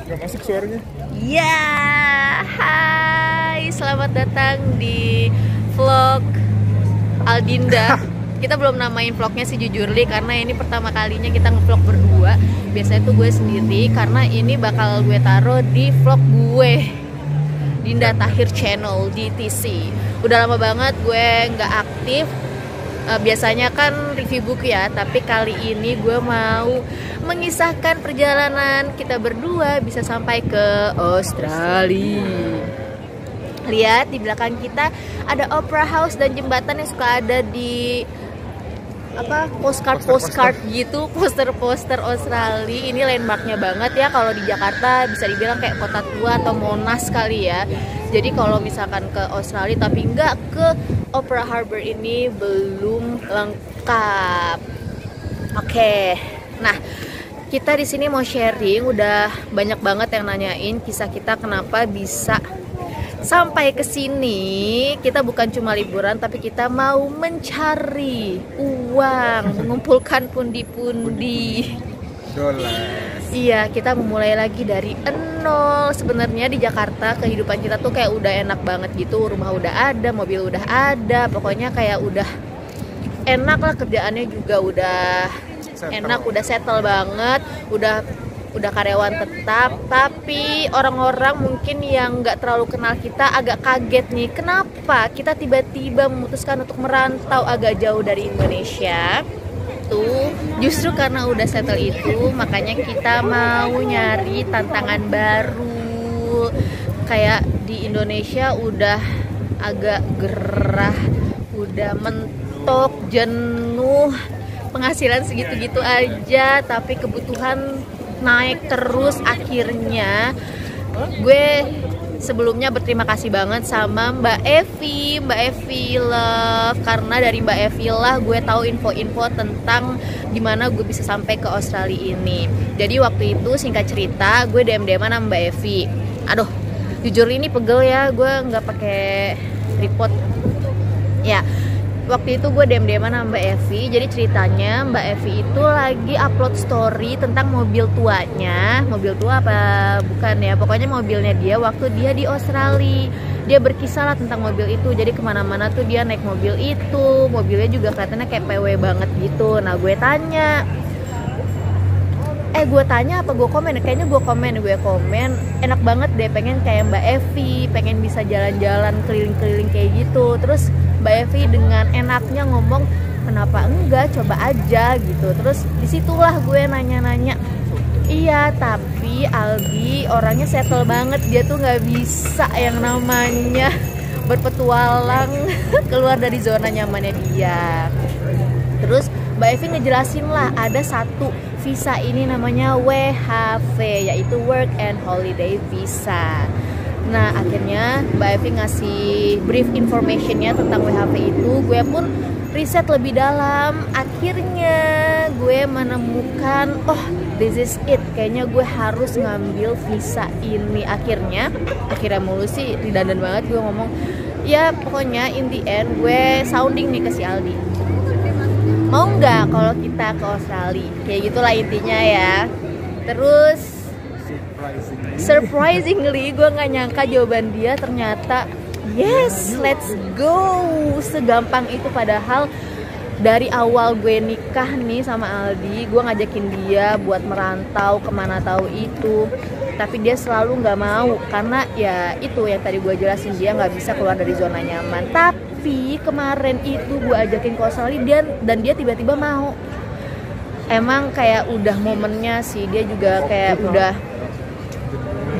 Gak masuk suaranya. Ya, hai, selamat datang di vlog Aldinda. Kita belum namain vlognya sih jujurly, karena ini pertama kalinya kita ngevlog berdua. Biasanya tuh gue sendiri, karena ini bakal gue taruh di vlog gue, Dinda Tahir Channel DTC. Udah lama banget gue nggak aktif. Biasanya kan review buku ya, tapi kali ini gue mau mengisahkan perjalanan kita berdua bisa sampai ke Australia. Lihat di belakang kita ada Opera House dan jembatan yang suka ada di postcard gitu, poster Australia. Ini landmarknya banget ya, kalau di Jakarta bisa dibilang kayak kota tua atau Monas kali ya. Jadi kalau misalkan ke Australia tapi nggak ke Opera Harbour ini belum lengkap. Oke. Nah, kita di sini mau sharing, udah banyak banget yang nanyain kisah kita kenapa bisa sampai ke sini. Kita bukan cuma liburan, tapi kita mau mencari uang, mengumpulkan pundi-pundi Dolar. Iya, kita memulai lagi dari nol. Sebenarnya di Jakarta kehidupan kita tuh kayak udah enak banget gitu. Rumah udah ada, mobil udah ada. Pokoknya kayak udah enak lah, kerjaannya juga udah enak, udah settle banget, udah karyawan tetap. Tapi orang-orang mungkin yang nggak terlalu kenal kita agak kaget nih, kenapa kita tiba-tiba memutuskan untuk merantau agak jauh dari Indonesia. Tuh, justru karena udah settle itu, makanya kita mau nyari tantangan baru. Kayak di Indonesia udah agak gerah, udah mentok, jenuh, penghasilan segitu-gitu aja, tapi kebutuhan naik terus. Akhirnya gue sebelumnya berterima kasih banget sama Mbak Evi Love, karena dari Mbak Evi lah gue tahu info-info tentang gimana gue bisa sampai ke Australia ini. Jadi waktu itu singkat cerita gue DM-an sama Mbak Evi. Aduh, jujur ini pegel ya, gue nggak pakai tripod ya. Waktu itu gue DM-an sama Mbak Evi. Jadi ceritanya Mbak Evi itu lagi upload story tentang mobil tuanya. Mobil tua apa bukan ya, pokoknya mobilnya dia waktu dia di Australia. Dia berkisah lah tentang mobil itu. Jadi kemana-mana tuh dia naik mobil itu. Mobilnya juga kelihatannya kayak PW banget gitu. Nah gue tanya apa gue komen? Kayaknya gue komen enak banget deh, pengen kayak Mbak Evi, pengen bisa jalan-jalan keliling-keliling kayak gitu. Terus Mbak Evi dengan enaknya ngomong, kenapa enggak, coba aja gitu. Terus disitulah gue nanya-nanya, iya tapi Aldi orangnya settle banget, dia tuh nggak bisa yang namanya berpetualang keluar dari zona nyamannya dia. Terus Mbak Evi ngejelasin lah, ada satu visa ini namanya WHV, yaitu Work and Holiday Visa. Nah akhirnya Mbak Evi ngasih brief informationnya tentang WHV itu. Gue pun riset lebih dalam. Akhirnya gue menemukan, oh this is it, kayaknya gue harus ngambil visa ini. Akhirnya mulu sih, ridandan banget gue ngomong. Ya pokoknya in the end gue sounding nih ke si Aldi, mau nggak kalau kita ke Australia, kayak gitulah intinya ya. Terus surprisingly gue nggak nyangka jawaban dia ternyata yes, let's go, segampang itu. Padahal dari awal gue nikah nih sama Aldi, gue ngajakin dia buat merantau kemana tahu itu, tapi dia selalu nggak mau, karena ya itu yang tadi gue jelasin, dia nggak bisa keluar dari zona nyaman. Tapi kemarin itu gue ajakin ke Australia dan dia tiba-tiba mau. Emang kayak udah momennya sih, dia juga kayak udah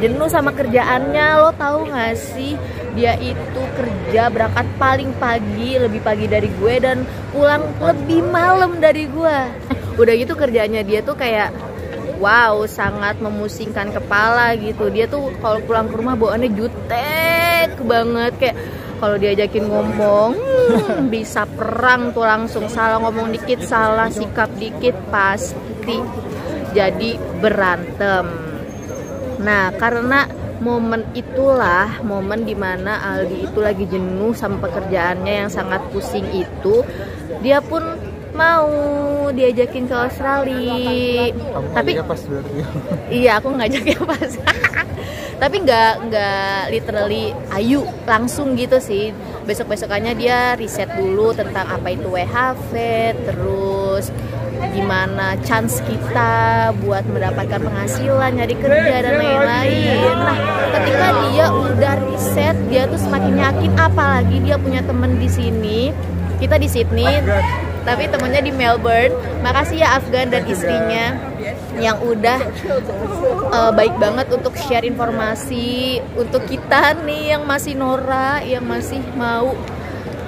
jenuh sama kerjaannya. Lo tahu nggak sih, dia itu kerja berangkat paling pagi, lebih pagi dari gue, dan pulang lebih malam dari gue. Udah gitu kerjanya dia tuh kayak wow, sangat memusingkan kepala gitu. Dia tuh kalau pulang ke rumah bawaannya jutek banget, kayak kalau diajakin ngomong bisa perang tuh, langsung salah ngomong dikit, salah sikap dikit pasti jadi berantem. Nah karena momen itulah momen dimana Aldi itu lagi jenuh sama pekerjaannya yang sangat pusing itu, dia pun mau diajakin ke Australia. Kamu Tapi ngajaknya pas berarti. iya, aku ngajaknya pas. Tapi nggak literally ayu langsung gitu sih. Besok-besokannya dia riset dulu tentang apa itu WHV, terus gimana chance kita buat mendapatkan penghasilan, nyari kerja dan lain-lain. Nah, ketika dia udah riset, dia tuh semakin yakin, apalagi dia punya temen di sini. Kita di Sydney, tapi temennya di Melbourne. Makasih ya Afgan dan istrinya yang udah baik banget untuk share informasi untuk kita nih yang masih Nora, yang masih mau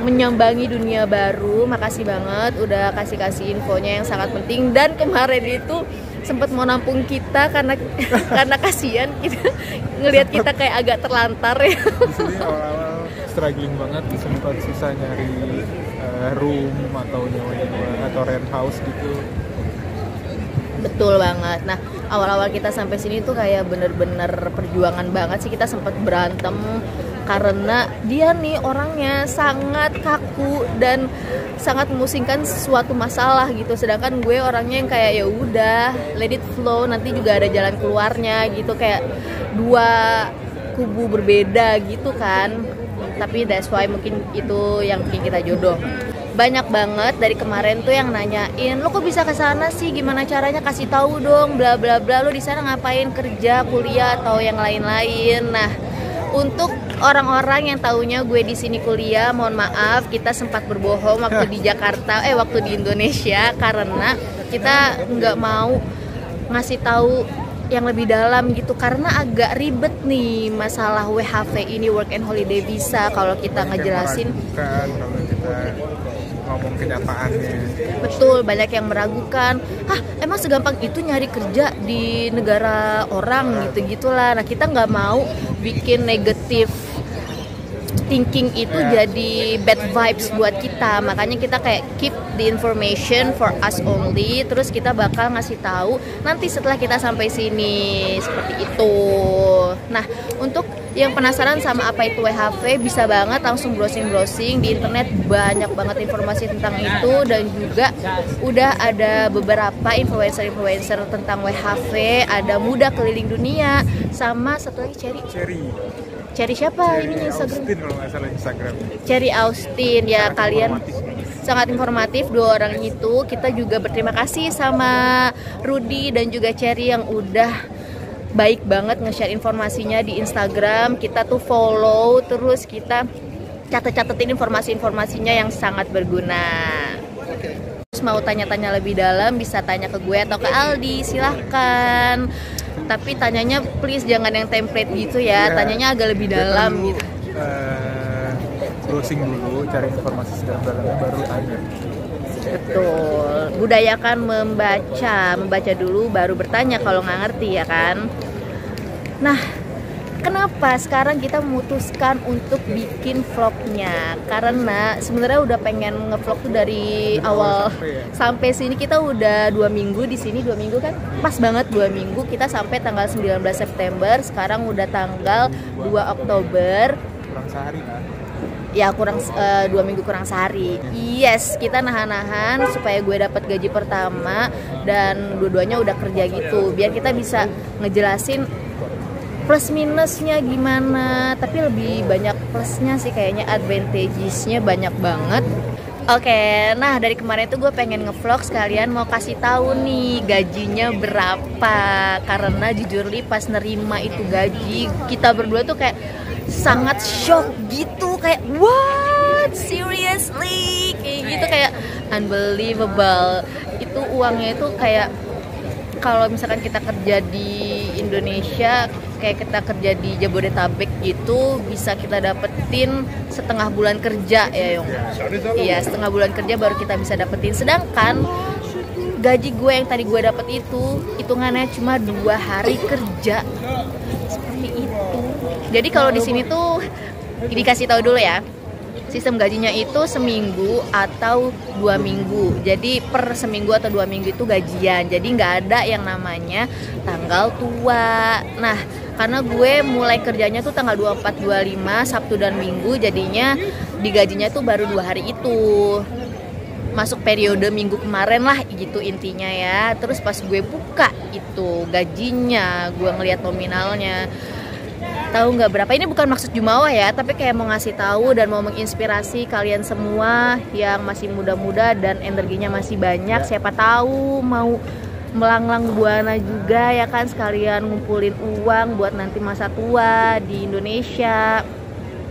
menyambangi dunia baru. Makasih banget udah kasih infonya yang sangat penting. Dan kemarin itu sempat mau nampung kita karena kasihan kita ngelihat kita kayak agak terlantar ya. Di sini awal-awal struggling banget, sempat susah nyari room atau nyewa atau rent house gitu. Betul banget. Nah, awal-awal kita sampai sini tuh kayak bener-bener perjuangan banget sih. Kita sempat berantem karena dia nih orangnya sangat kaku dan sangat memusingkan suatu masalah gitu. Sedangkan gue orangnya yang kayak ya udah, let it flow, nanti juga ada jalan keluarnya gitu, kayak dua kubu berbeda gitu kan. Tapi that's why mungkin itu yang bikin kita jodoh. Banyak banget dari kemarin tuh yang nanyain, lo kok bisa ke sana sih, gimana caranya, kasih tahu dong, bla bla bla, lo di sana ngapain, kerja, kuliah atau yang lain-lain. Nah, untuk orang-orang yang taunya gue di sini kuliah, mohon maaf, kita sempat berbohong waktu di Jakarta, waktu di Indonesia, karena kita nggak mau ngasih tahu yang lebih dalam gitu, karena agak ribet nih masalah WHV ini, work and holiday visa, kalau kita ngejelasin. Kan kalau kita ngomong kenyataannya. Betul, banyak yang meragukan. Hah, emang segampang itu nyari kerja di negara orang gitu-gitulah. Nah, kita nggak mau bikin negatif thinking itu jadi bad vibes buat kita. Makanya kita kayak keep the information for us only. Terus kita bakal ngasih tahu nanti setelah kita sampai sini, seperti itu. Nah, untuk yang penasaran sama apa itu WHV, bisa banget langsung browsing-browsing di internet, banyak banget informasi tentang itu. Dan juga udah ada beberapa influencer-influencer tentang WHV, ada Muda Keliling Dunia, sama satu lagi Cherry siapa ini Instagram? Austin kalau nggak salah Instagram. Cherry Austin ya, Sangat kalian informatif. sangat informatif dua orang itu. Kita juga berterima kasih sama Rudy dan juga Cherry yang udah baik banget nge-share informasinya di Instagram. Kita tuh follow, terus kita catet-catetin informasi-informasinya yang sangat berguna. Terus mau tanya-tanya lebih dalam bisa tanya ke gue atau ke Aldi, silahkan. Tapi tanyanya please jangan yang template gitu ya, tanyanya agak lebih dalam gitu. Browsing dulu, cari informasi sedalam-dalamnya baru tanya. Betul, budayakan membaca dulu baru bertanya kalau nggak ngerti ya kan. Nah, kenapa sekarang kita memutuskan untuk bikin vlognya? Karena sebenarnya udah pengen ngevlog tuh dari awal sampai sini. Kita udah 2 minggu di sini, 2 minggu kan? Pas banget 2 minggu, kita sampai tanggal 19 September, sekarang udah tanggal 2 Oktober. Kurang sehari kan? Ya kurang 2 minggu kurang sehari. Yes, kita nahan-nahan supaya gue dapat gaji pertama dan dua-duanya udah kerja gitu, biar kita bisa ngejelasin plus minusnya gimana. Tapi lebih banyak plusnya sih kayaknya, advantagesnya banyak banget. Oke, nah dari kemarin tuh gue pengen ngevlog sekalian mau kasih tahu nih gajinya berapa. Karena jujur li pas nerima itu gaji, kita berdua tuh kayak sangat shock gitu, kayak what, seriously, kayak gitu, kayak unbelievable. Itu uangnya itu kayak kalau misalkan kita kerja di Indonesia, kayak kita kerja di Jabodetabek gitu, bisa kita dapetin setengah bulan kerja ya Yong. Iya, setengah bulan kerja baru kita bisa dapetin. Sedangkan gaji gue yang tadi gue dapet itu hitungannya cuma 2 hari kerja. Seperti itu. Jadi kalau di sini tuh dikasih tahu dulu ya, sistem gajinya itu seminggu atau 2 minggu. Jadi per seminggu atau 2 minggu itu gajian. Jadi nggak ada yang namanya tanggal tua. Nah, karena gue mulai kerjanya tuh tanggal 24, 25, Sabtu dan Minggu, jadinya digajinya tuh baru 2 hari itu. masuk periode minggu kemarin lah gitu intinya ya. Terus pas gue buka itu gajinya, gue ngeliat nominalnya, tahu nggak berapa? Ini bukan maksud Jumawa ya, tapi kayak mau ngasih tahu dan mau menginspirasi kalian semua yang masih muda-muda dan energinya masih banyak. Siapa tahu mau melanglang buana juga ya kan, sekalian ngumpulin uang buat nanti masa tua di Indonesia.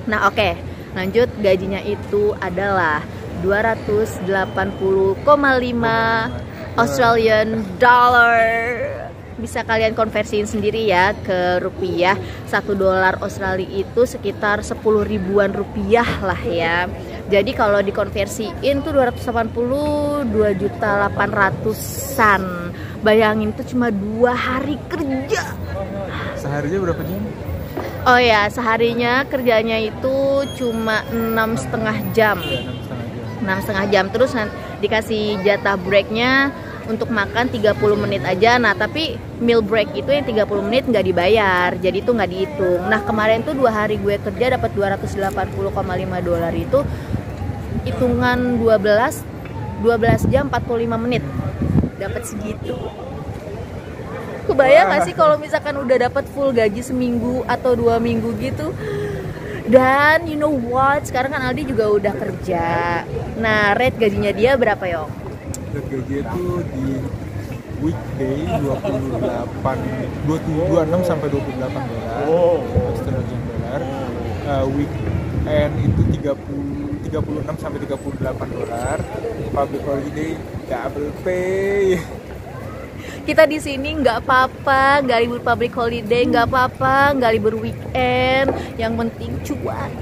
Nah oke, lanjut. Gajinya itu adalah 280,5 Australian dollar. Bisa kalian konversiin sendiri ya ke rupiah. $1 Australia itu sekitar 10 ribuan rupiah lah ya. Jadi kalau dikonversiin tuh 280 2.800.000-an. Bayangin tuh cuma 2 hari kerja. Seharinya berapa jam? Oh ya, seharinya kerjanya itu cuma 6,5 jam. Ya, 6,5 jam. Terus dikasih jatah breaknya untuk makan 30 menit aja. Nah tapi meal break itu yang 30 menit nggak dibayar, jadi itu nggak dihitung. Nah kemarin tuh 2 hari gue kerja dapat $280,5 itu hitungan 12 jam 45 menit dapat segitu. Kebayang nggak sih kalau misalkan udah dapat full gaji seminggu atau 2 minggu gitu. Dan you know what, sekarang kan Aldi juga udah kerja. Nah rate gajinya dia berapa Yok? Rate gaji itu di weekday 26 sampai $28 Australian dollar. Weekend itu 36 sampai $38. Public holiday double pay. Kita di sini nggak apa-apa, nggak libur public holiday, nggak apa-apa, nggak libur weekend, yang penting cuan.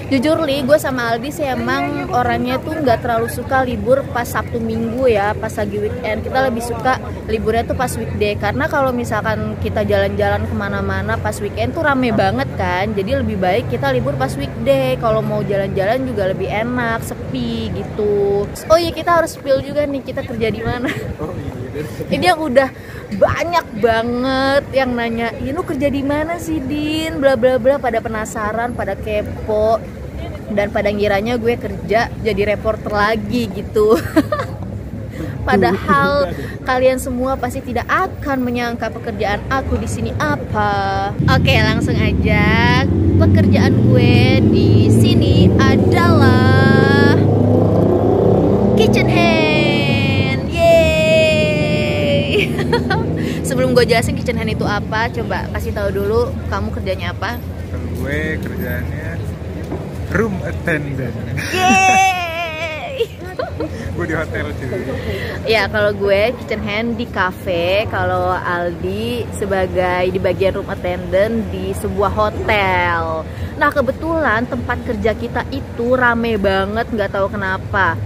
Jujur Li, gue sama Aldi sih emang orangnya tuh nggak terlalu suka libur pas Sabtu Minggu ya, pas lagi weekend. Kita lebih suka liburnya tuh pas weekday, karena kalau misalkan kita jalan-jalan kemana-mana pas weekend tuh rame banget kan. Jadi lebih baik kita libur pas weekday. Kalau mau jalan-jalan juga lebih enak, sepi gitu. Oh iya, kita harus spill juga nih kita kerja di mana. Oh iya. Ini yang udah banyak banget yang nanya, "Lu kerja di mana sih, Din?" bla bla bla, pada penasaran, pada kepo dan pada ngiranya gue kerja jadi reporter lagi gitu. Padahal kalian semua pasti tidak akan menyangka pekerjaan aku di sini apa. Oke, langsung aja. Pekerjaan gue di sini adalah kitchen hand. Sebelum gue jelasin kitchen hand itu apa, coba kasih tahu dulu kamu kerjanya apa? Kalau gue kerjaannya room attendant. Yeay. Gue di hotel cuy. Ya kalau gue kitchen hand di cafe, kalau Aldi sebagai di bagian room attendant di sebuah hotel. Nah kebetulan tempat kerja kita itu rame banget, nggak tahu kenapa.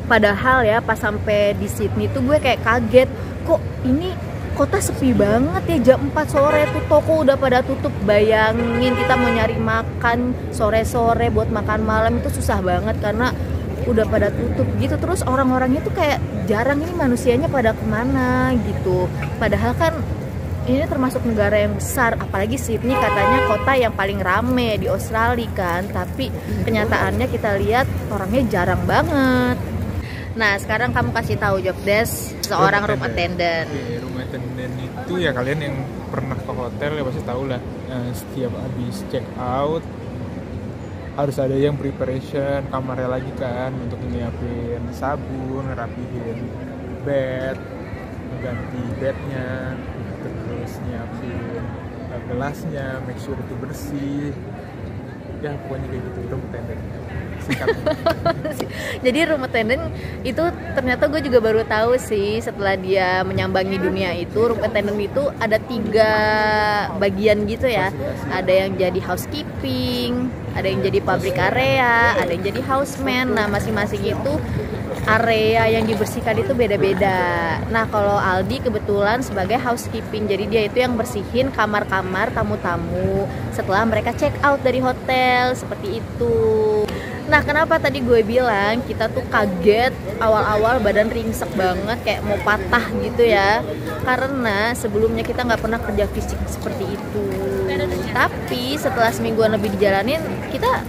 Padahal ya pas sampai di Sydney tuh gue kayak kaget, kok ini kota sepi banget ya, jam 4 sore tuh toko udah pada tutup. Bayangin kita mau nyari makan sore-sore buat makan malam itu susah banget karena udah pada tutup gitu. Terus orang-orangnya tuh kayak jarang, ini manusianya pada kemana gitu. Padahal kan ini termasuk negara yang besar, apalagi Sydney katanya kota yang paling rame di Australia kan. Tapi kenyataannya kita lihat orangnya jarang banget. Nah sekarang kamu kasih tahu job desk seorang room attendant. Room attendant itu ya kalian yang pernah ke hotel ya pasti tahu lah. Setiap habis check out harus ada yang preparation kamarnya lagi kan, untuk nyiapin sabun, rapihin bed, ganti bednya, terus nyiapin gelasnya, make sure itu bersih. Ya pokoknya kayak gitu room attendant. Jadi room attendant itu ternyata gue juga baru tahu sih setelah dia menyambangi dunia itu. Room attendant itu ada 3 bagian gitu ya. Ada yang jadi housekeeping, ada yang jadi public area, ada yang jadi houseman. Nah masing-masing itu area yang dibersihkan itu beda-beda. Nah kalau Aldi kebetulan sebagai housekeeping, jadi dia itu yang bersihin kamar-kamar tamu-tamu setelah mereka check out dari hotel, seperti itu. Nah kenapa tadi gue bilang kita tuh kaget, awal-awal badan ringsek banget kayak mau patah gitu ya, karena sebelumnya kita nggak pernah kerja fisik seperti itu. Tapi setelah semingguan lebih dijalanin, kita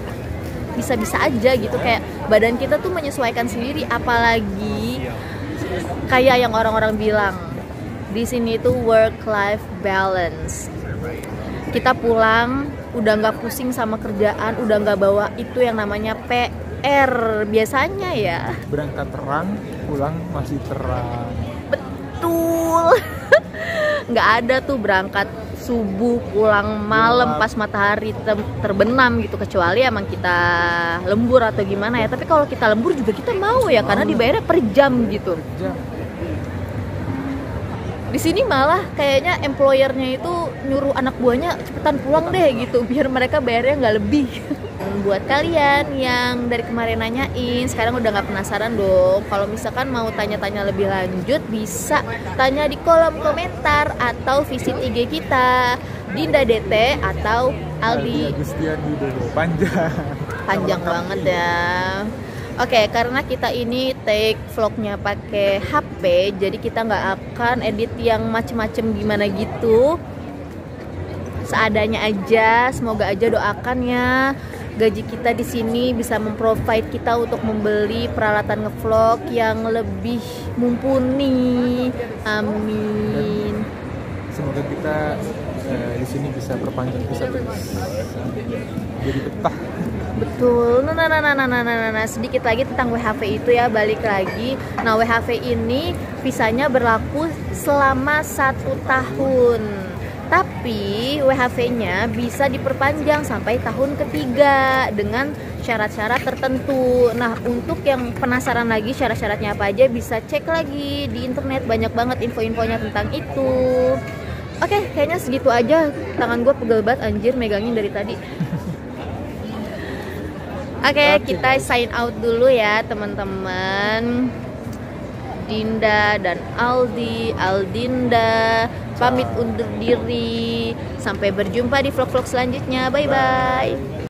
bisa-bisa aja gitu, kayak badan kita tuh menyesuaikan sendiri. Apalagi kayak yang orang-orang bilang di sini tuh work life balance. Kita pulang udah nggak pusing sama kerjaan, udah nggak bawa itu yang namanya PR biasanya ya. Berangkat terang, pulang masih terang. Betul. Nggak ada tuh berangkat subuh pulang malam pas matahari terbenam gitu, kecuali emang kita lembur atau gimana ya. Tapi kalau kita lembur juga kita mau ya, karena dibayarnya per jam gitu. Di sini malah kayaknya employernya itu nyuruh anak buahnya cepetan pulang deh gitu, biar mereka bayarnya nggak lebih. Buat kalian yang dari kemarin nanyain, sekarang udah nggak penasaran dong. Kalau misalkan mau tanya-tanya lebih lanjut, bisa tanya di kolom komentar atau visit IG kita, Dinda DT atau Aldi Agustian Widodo. Panjang banget ya. Oke, karena kita ini take vlognya pakai HP, jadi kita nggak akan edit yang macem-macem gimana gitu. Seadanya aja. Semoga aja, doakan ya gaji kita di sini bisa memprovide kita untuk membeli peralatan ngevlog yang lebih mumpuni. Amin. Semoga kita di sini bisa perpanjang visa jadi betah. Betul. Nah, sedikit lagi tentang WHV itu ya, balik lagi. Nah, WHV ini visanya berlaku selama 1 tahun. Tapi WHV-nya bisa diperpanjang sampai tahun ketiga dengan syarat-syarat tertentu. Nah, untuk yang penasaran lagi syarat-syaratnya apa aja, bisa cek lagi di internet, banyak banget info-infonya tentang itu. Oke, kayaknya segitu aja. Tangan gue pegel banget anjir megangin dari tadi. Oke, kita sign out dulu ya teman-teman. Dinda dan Aldi, Aldinda pamit undur diri. Sampai berjumpa di vlog-vlog selanjutnya. Bye-bye.